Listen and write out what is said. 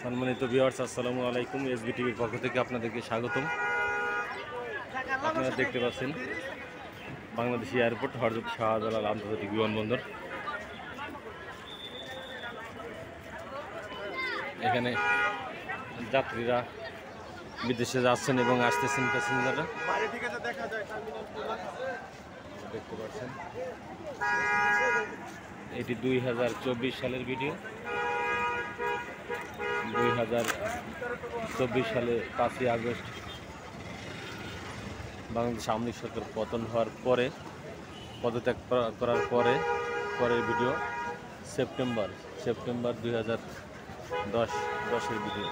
সম্মানিত ভিউয়ার্স, আসসালামু আলাইকুম। এসবি টিভির পক্ষ থেকে আপনাদেরকে স্বাগতম। আপনারা দেখতে পাচ্ছেন বাংলাদেশ এয়ারপোর্ট, হযরত শাহজালাল আন্তর্জাতিক বিমানবন্দর। এখানে যাত্রীরা বিদেশে যাচ্ছেন এবং আসতেছেন, প্যাসেঞ্জাররা দেখতে পাচ্ছেন। এটি 2024 সালের ভিডিও। 2024 সালে 5ই আগস্ট বাংলাদেশ আওয়ামী লীগ সরকার পতন হওয়ার পরে, পদত্যাগ করার পরের ভিডিও। September 2010-এর video.